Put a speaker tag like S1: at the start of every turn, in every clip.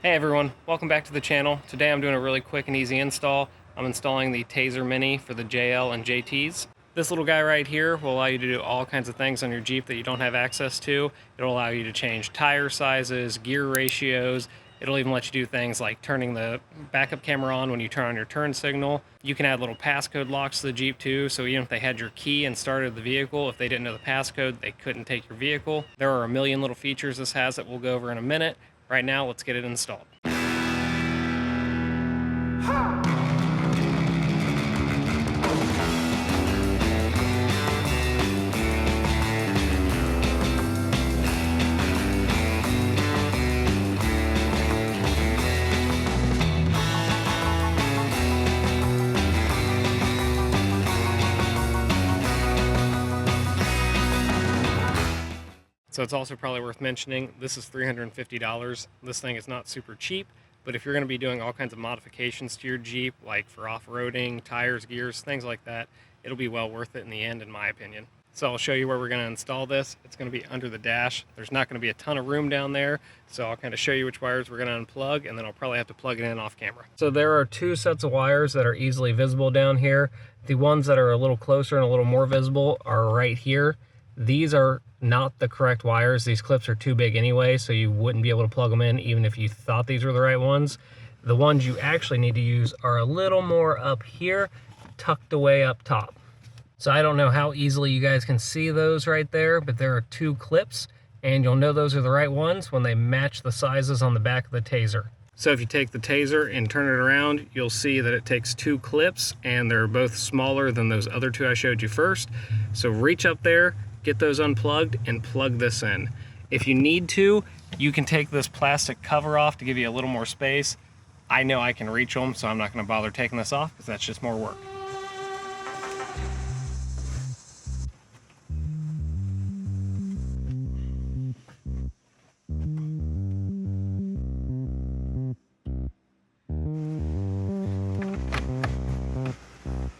S1: Hey everyone, welcome back to the channel. Today I'm doing a really quick and easy install. I'm installing the Tazer Mini for the JL and JTs. This little guy right here will allow you to do all kinds of things on your Jeep that you don't have access to. It'll allow you to change tire sizes, gear ratios. It'll even let you do things like turning the backup camera on when you turn on your turn signal. You can add little passcode locks to the Jeep too, so even if they had your key and started the vehicle, if they didn't know the passcode, they couldn't take your vehicle. There are a million little features this has that we'll go over in a minute. Right now, let's get it installed. So it's also probably worth mentioning, this is $350. This thing is not super cheap, but if you're going to be doing all kinds of modifications to your Jeep, like for off-roading, tires, gears, things like that, it'll be well worth it in the end, in my opinion. So I'll show you where we're going to install this. It's going to be under the dash. There's not going to be a ton of room down there, so I'll kind of show you which wires we're going to unplug, and then I'll probably have to plug it in off camera. So there are two sets of wires that are easily visible down here. The ones that are a little closer and a little more visible are right here. These are not the correct wires. These clips are too big anyway, so you wouldn't be able to plug them in even if you thought these were the right ones. The ones you actually need to use are a little more up here, tucked away up top. So I don't know how easily you guys can see those right there, but there are two clips, and you'll know those are the right ones when they match the sizes on the back of the Tazer. So if you take the Tazer and turn it around, you'll see that it takes two clips, and they're both smaller than those other two I showed you first. So reach up there, get those unplugged, and plug this in. If you need to, you can take this plastic cover off to give you a little more space. I know I can reach them, so I'm not going to bother taking this off because that's just more work.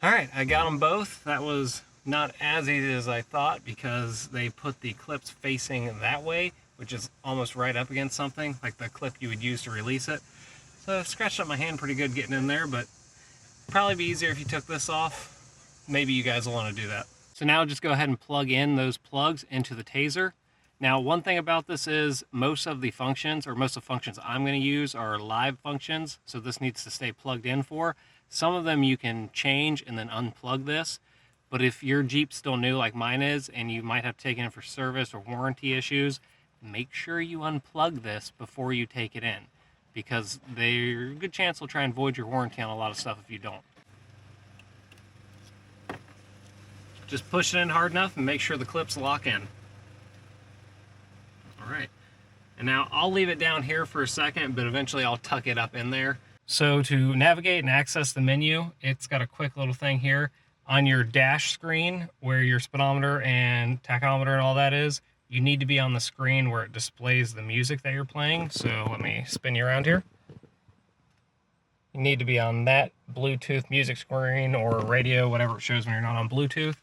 S1: All right, I got them both. That was not as easy as I thought because they put the clips facing that way, which is almost right up against something, like the clip you would use to release it. So I scratched up my hand pretty good getting in there, but probably be easier if you took this off. Maybe you guys will want to do that. So now just go ahead and plug in those plugs into the Tazer. Now, one thing about this is most of the functions, or most of the functions I'm going to use, are live functions, so this needs to stay plugged in for. Some of them you can change and then unplug this, but if your Jeep's still new like mine is, and you might have to take it in for service or warranty issues, make sure you unplug this before you take it in, because there's a good chance they'll try and void your warranty on a lot of stuff if you don't. Just push it in hard enough and make sure the clips lock in. All right, and now I'll leave it down here for a second, but eventually I'll tuck it up in there. So to navigate and access the menu, it's got a quick little thing here. On your dash screen, where your speedometer and tachometer and all that is, you need to be on the screen where it displays the music that you're playing. So let me spin you around here. You need to be on that Bluetooth music screen or radio, whatever it shows when you're not on Bluetooth.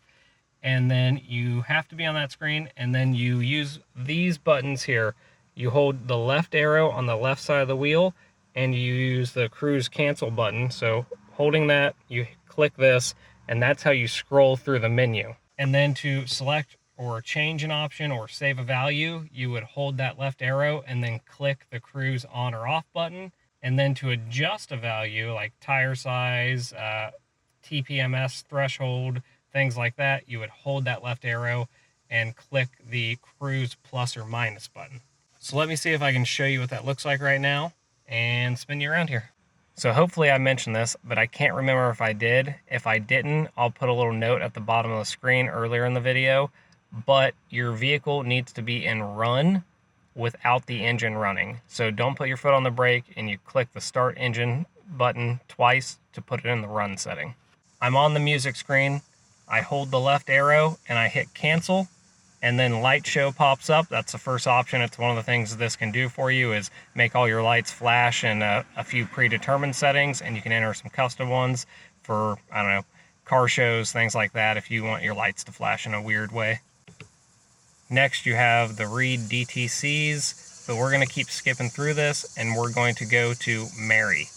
S1: And then you have to be on that screen, and then you use these buttons here. You hold the left arrow on the left side of the wheel, and you use the cruise cancel button. So holding that, you click this, and that's how you scroll through the menu. And then to select or change an option or save a value, you would hold that left arrow and then click the cruise on or off button. And then to adjust a value like tire size, TPMS threshold, things like that, you would hold that left arrow and click the cruise plus or minus button. So let me see if I can show you what that looks like right now and spin you around here. So hopefully I mentioned this, but I can't remember if I did. If I didn't, I'll put a little note at the bottom of the screen earlier in the video, but your vehicle needs to be in run without the engine running. So don't put your foot on the brake, and you click the start engine button twice to put it in the run setting. I'm on the music screen. I hold the left arrow and I hit cancel, and then light show pops up. That's the first option. It's one of the things this can do for you, is make all your lights flash in a few predetermined settings, and you can enter some custom ones for, I don't know, car shows, things like that, if you want your lights to flash in a weird way. Next, you have the read DTCs, but we're going to keep skipping through this, and we're going to go to Marry.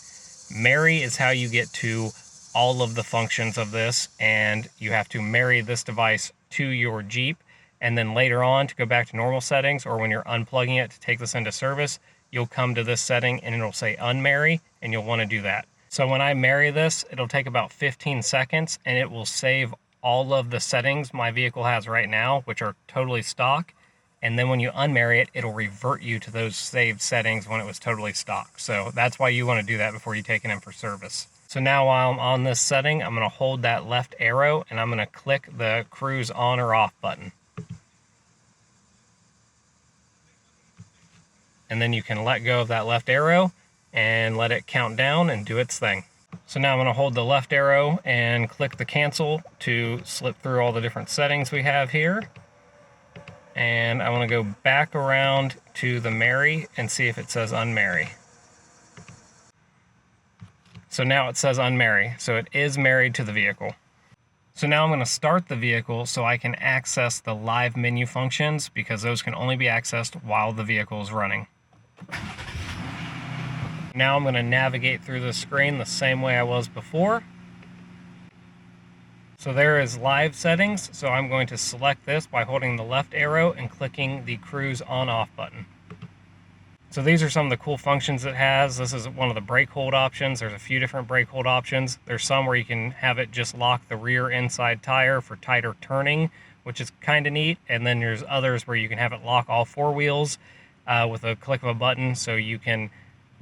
S1: Marry is how you get to all of the functions of this, and you have to marry this device to your Jeep, and then later on to go back to normal settings, or when you're unplugging it to take this into service, you'll come to this setting and it'll say unmarry, and you'll want to do that. So when I marry this, it'll take about 15 seconds, and it will save all of the settings my vehicle has right now, which are totally stock. And then when you unmarry it, it'll revert you to those saved settings when it was totally stock. So that's why you want to do that before you take it in for service. So now while I'm on this setting, I'm going to hold that left arrow and I'm going to click the cruise on or off button. And then you can let go of that left arrow and let it count down and do its thing. So now I'm going to hold the left arrow and click the cancel to slip through all the different settings we have here. And I want to go back around to the marry and see if it says unmarry. So now it says unmarry, so it is married to the vehicle. So now I'm going to start the vehicle so I can access the live menu functions, because those can only be accessed while the vehicle is running. Now I'm going to navigate through the screen the same way I was before. So there is live settings, so I'm going to select this by holding the left arrow and clicking the cruise on-off button. So these are some of the cool functions it has. This is one of the brake hold options. There's a few different brake hold options. There's some where you can have it just lock the rear inside tire for tighter turning, which is kind of neat. And then there's others where you can have it lock all four wheels with a click of a button, so you can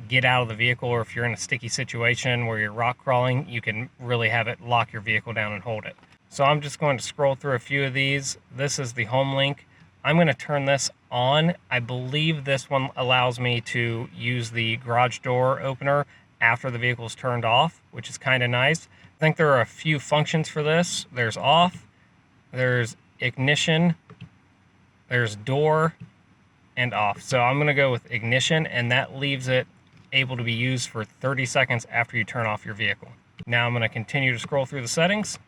S1: get out of the vehicle, or if you're in a sticky situation where you're rock crawling, you can really have it lock your vehicle down and hold it. So I'm just going to scroll through a few of these. This is the home link. I'm going to turn this on. I believe this one allows me to use the garage door opener after the vehicle's turned off, which is kind of nice. I think there are a few functions for this. There's off, there's ignition, there's door, and off. So I'm going to go with ignition, and that leaves it able to be used for 30 seconds after you turn off your vehicle. Now I'm going to continue to scroll through the settings.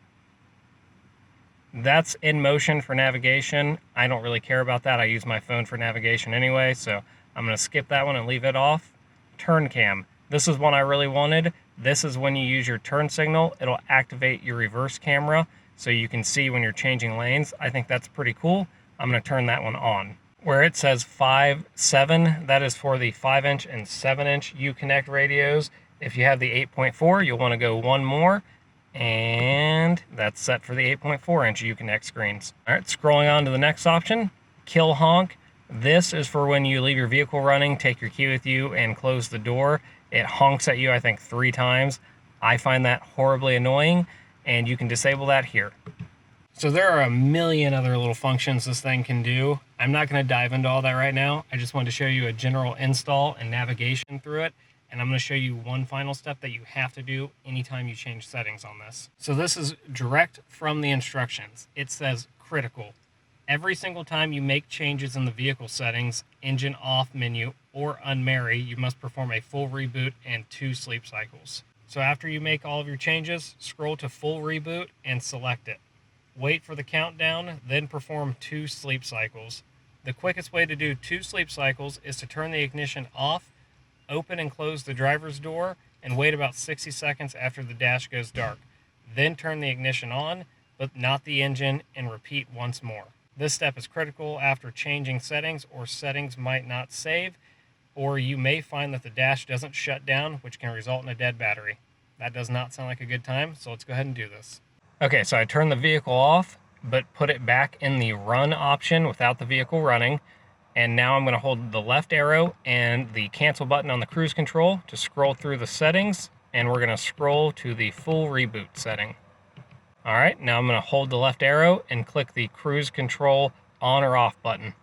S1: That's in motion for navigation. I don't really care about that. I use my phone for navigation anyway, so I'm going to skip that one and leave it off. Turn cam. This is one I really wanted. This is when you use your turn signal, it'll activate your reverse camera so you can see when you're changing lanes. I think that's pretty cool. I'm going to turn that one on. Where it says 5.7, that is for the 5-inch and 7-inch Uconnect radios. If you have the 8.4, you'll want to go one more, and that's set for the 8.4-inch Uconnect screens. All right, scrolling on to the next option, kill honk. This is for when you leave your vehicle running, take your key with you, and close the door. It honks at you, I think, 3 times. I find that horribly annoying, and you can disable that here. So there are a million other little functions this thing can do. I'm not going to dive into all that right now. I just wanted to show you a general install and navigation through it. And I'm going to show you one final step that you have to do anytime you change settings on this. So this is direct from the instructions. It says critical. Every single time you make changes in the vehicle settings, engine off menu, or unmarry, you must perform a full reboot and 2 sleep cycles. So after you make all of your changes, scroll to full reboot and select it. Wait for the countdown, then perform 2 sleep cycles. The quickest way to do 2 sleep cycles is to turn the ignition off, open and close the driver's door, and wait about 60 seconds after the dash goes dark. Then turn the ignition on, but not the engine, and repeat once more. This step is critical after changing settings, or settings might not save, or you may find that the dash doesn't shut down, which can result in a dead battery. That does not sound like a good time, so let's go ahead and do this. Okay, so I turned the vehicle off, but put it back in the run option without the vehicle running. And now I'm going to hold the left arrow and the cancel button on the cruise control to scroll through the settings. And we're going to scroll to the full reboot setting. All right, now I'm going to hold the left arrow and click the cruise control on or off button.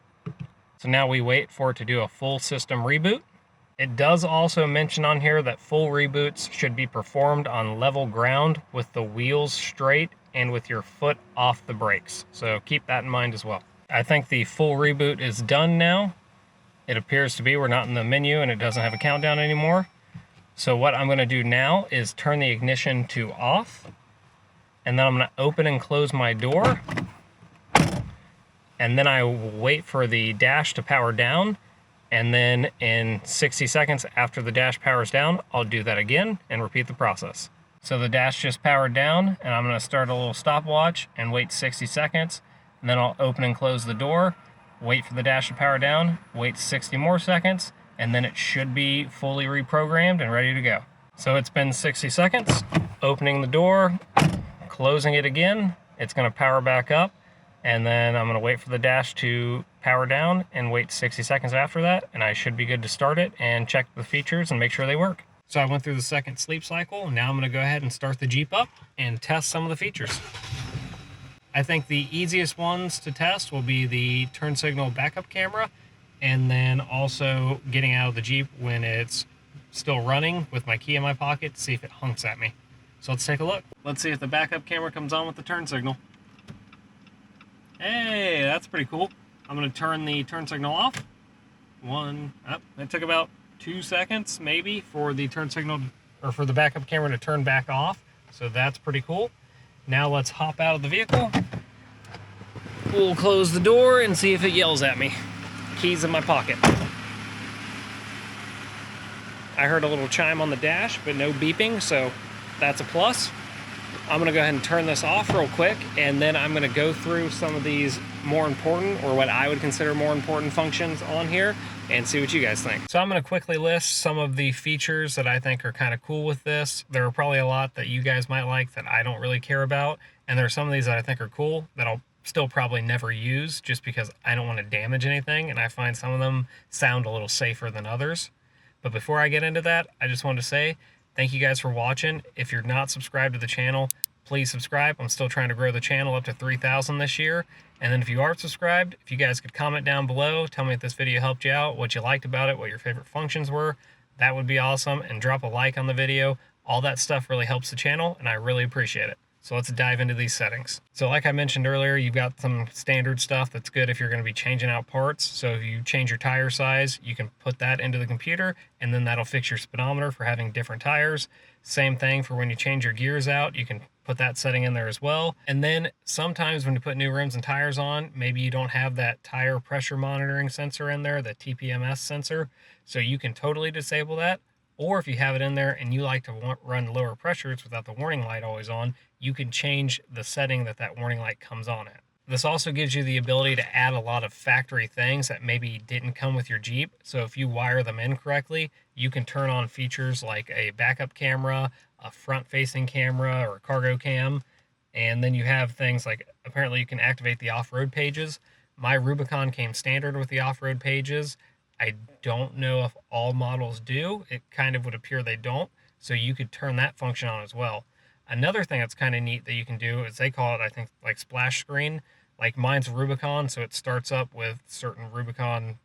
S1: So now we wait for it to do a full system reboot. It does also mention on here that full reboots should be performed on level ground with the wheels straight and with your foot off the brakes. So keep that in mind as well. I think the full reboot is done now. It appears to be. We're not in the menu and it doesn't have a countdown anymore. So what I'm going to do now is turn the ignition to off. And then I'm going to open and close my door. And then I wait for the dash to power down. And then in 60 seconds after the dash powers down, I'll do that again and repeat the process. So the dash just powered down, and I'm going to start a little stopwatch and wait 60 seconds. And then I'll open and close the door, wait for the dash to power down, wait 60 more seconds, and then it should be fully reprogrammed and ready to go. So it's been 60 seconds, opening the door, closing it again, it's going to power back up, and then I'm going to wait for the dash to power down and wait 60 seconds after that, and I should be good to start it and check the features and make sure they work. So I went through the second sleep cycle. Now I'm going to go ahead and start the Jeep up and test some of the features. I think the easiest ones to test will be the turn signal backup camera, and then also getting out of the Jeep when it's still running with my key in my pocket to see if it honks at me. So let's take a look. Let's see if the backup camera comes on with the turn signal. Hey, that's pretty cool. I'm going to turn the turn signal off. It took about 2 seconds maybe for the turn signal, or for the backup camera to turn back off. So that's pretty cool. Now let's hop out of the vehicle. We'll close the door and see if it yells at me. Keys in my pocket. I heard a little chime on the dash, but no beeping, so that's a plus. I'm gonna go ahead and turn this off real quick, and then I'm gonna go through some of these more important, or what I would consider more important functions on here, and see what you guys think. So I'm gonna quickly list some of the features that I think are kind of cool with this. There are probably a lot that you guys might like that I don't really care about, and there are some of these that I think are cool that I'll still probably never use just because I don't want to damage anything, and I find some of them sound a little safer than others. But before I get into that, I just wanted to say thank you guys for watching. If you're not subscribed to the channel, please subscribe. I'm still trying to grow the channel up to 3,000 this year. And then if you are subscribed, if you guys could comment down below, tell me if this video helped you out, what you liked about it, what your favorite functions were, that would be awesome. And drop a like on the video. All that stuff really helps the channel, and I really appreciate it. So let's dive into these settings. So like I mentioned earlier, you've got some standard stuff that's good if you're going to be changing out parts. So if you change your tire size, you can put that into the computer, and then that'll fix your speedometer for having different tires. Same thing for when you change your gears out, you can put that setting in there as well. And then sometimes when you put new rims and tires on, maybe you don't have that tire pressure monitoring sensor in there, the TPMS sensor. So you can totally disable that. Or if you have it in there and you like to run lower pressures without the warning light always on, you can change the setting that warning light comes on at. This also gives you the ability to add a lot of factory things that maybe didn't come with your Jeep. So if you wire them in correctly, you can turn on features like a backup camera, a front-facing camera, or cargo cam. And then you have things like, apparently you can activate the off-road pages. My Rubicon came standard with the off-road pages. I don't know if all models do. It kind of would appear they don't. So you could turn that function on as well. Another thing that's kind of neat that you can do is they call it, I think, like splash screen. Like mine's Rubicon, so it starts up with certain Rubicon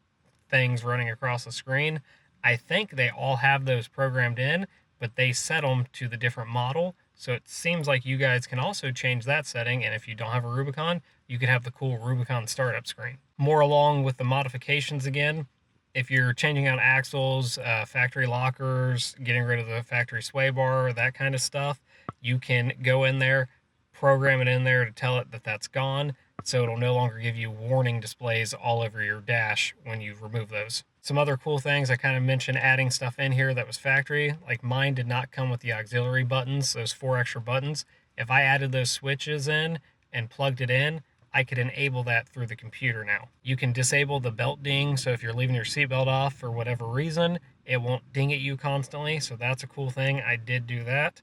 S1: things running across the screen. I think they all have those programmed in, but they set them to the different model. So it seems like you guys can also change that setting, and if you don't have a Rubicon, you can have the cool Rubicon startup screen. More along with the modifications again, if you're changing out axles, factory lockers, getting rid of the factory sway bar, that kind of stuff, you can go in there, program it in there to tell it that that's gone, so it'll no longer give you warning displays all over your dash when you remove those. Some other cool things, I kind of mentioned adding stuff in here that was factory. Like mine did not come with the auxiliary buttons, those 4 extra buttons. If I added those switches in and plugged it in, I could enable that through the computer now. You can disable the belt ding, so if you're leaving your seatbelt off for whatever reason, it won't ding at you constantly, so that's a cool thing. I did do that.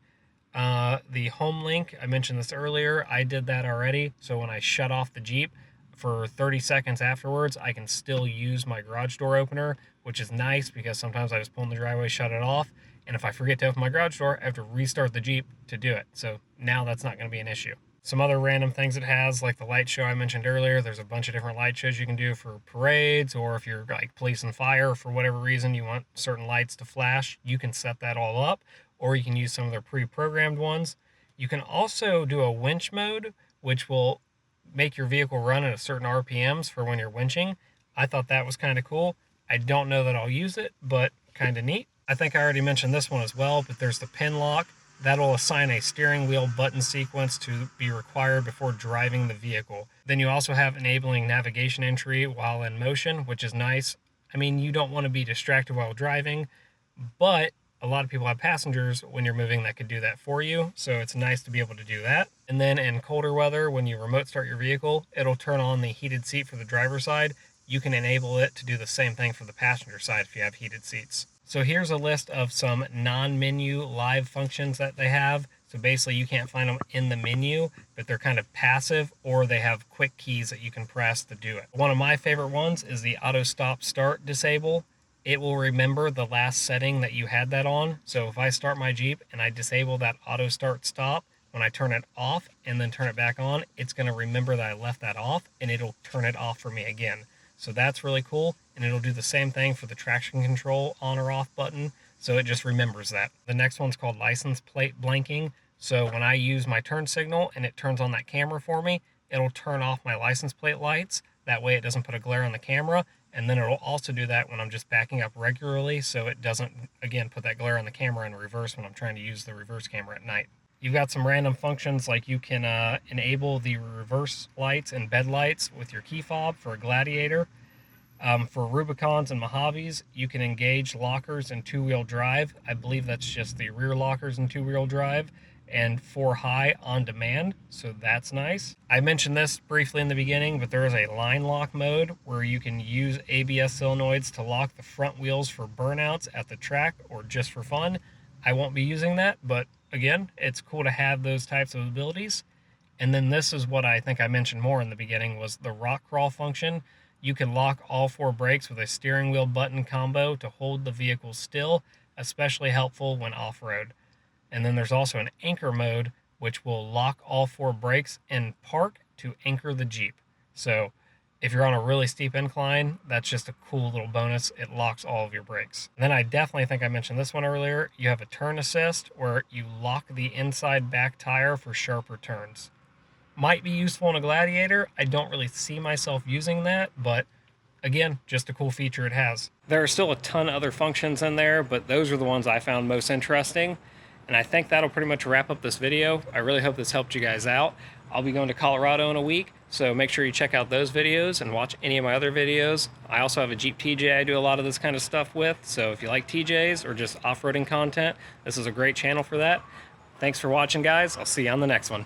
S1: The home link, I mentioned this earlier, I did that already, so when I shut off the Jeep, for 30 seconds afterwards, I can still use my garage door opener, which is nice because sometimes I just pull in the driveway, shut it off, and if I forget to open my garage door, I have to restart the Jeep to do it. So now that's not going to be an issue. Some other random things it has, like the light show I mentioned earlier, there's a bunch of different light shows you can do for parades, or if you're like police and fire, for whatever reason you want certain lights to flash, you can set that all up, or you can use some of their pre-programmed ones. You can also do a winch mode, which will make your vehicle run at a certain RPMs for when you're winching. I thought that was kind of cool. I don't know that I'll use it, but kind of neat. I think I already mentioned this one as well, but there's the pin lock. That'll assign a steering wheel button sequence to be required before driving the vehicle. Then you also have enabling navigation entry while in motion, which is nice. I mean, you don't want to be distracted while driving, but a lot of people have passengers when you're moving that could do that for you, so it's nice to be able to do that. And then in colder weather, when you remote start your vehicle, it'll turn on the heated seat for the driver's side. You can enable it to do the same thing for the passenger side if you have heated seats. So here's a list of some non-menu live functions that they have. So basically you can't find them in the menu, but they're kind of passive, or they have quick keys that you can press to do it. One of my favorite ones is the auto stop start disable. It will remember the last setting that you had that on. So if I start my Jeep and I disable that auto start stop, when I turn it off and then turn it back on, it's going to remember that I left that off, and it'll turn it off for me again. So that's really cool, and it'll do the same thing for the traction control on or off button, so it just remembers that. The next one's called license plate blanking. So when I use my turn signal and it turns on that camera for me, it'll turn off my license plate lights. That way it doesn't put a glare on the camera, and then it'll also do that when I'm just backing up regularly, so it doesn't, again, put that glare on the camera in reverse when I'm trying to use the reverse camera at night. You've got some random functions, like you can enable the reverse lights and bed lights with your key fob for a Gladiator. For Rubicons and Mojaves, you can engage lockers in two-wheel drive. I believe that's just the rear lockers in two-wheel drive, and for high on demand, so that's nice. I mentioned this briefly in the beginning, but there is a line lock mode where you can use ABS solenoids to lock the front wheels for burnouts at the track or just for fun. I won't be using that, but again, it's cool to have those types of abilities. And then this is what I think I mentioned more in the beginning, was the rock crawl function. You can lock all four brakes with a steering wheel button combo to hold the vehicle still, especially helpful when off-road. And then there's also an anchor mode, which will lock all four brakes in park to anchor the Jeep. So if you're on a really steep incline, that's just a cool little bonus. It locks all of your brakes. And then I definitely think I mentioned this one earlier. You have a turn assist where you lock the inside back tire for sharper turns. Might be useful in a Gladiator. I don't really see myself using that, but again, just a cool feature it has. There are still a ton of other functions in there, but those are the ones I found most interesting. And I think that'll pretty much wrap up this video. I really hope this helped you guys out. I'll be going to Colorado in a week, so make sure you check out those videos and watch any of my other videos. I also have a Jeep TJ I do a lot of this kind of stuff with, so if you like TJs or just off-roading content, this is a great channel for that. Thanks for watching, guys. I'll see you on the next one.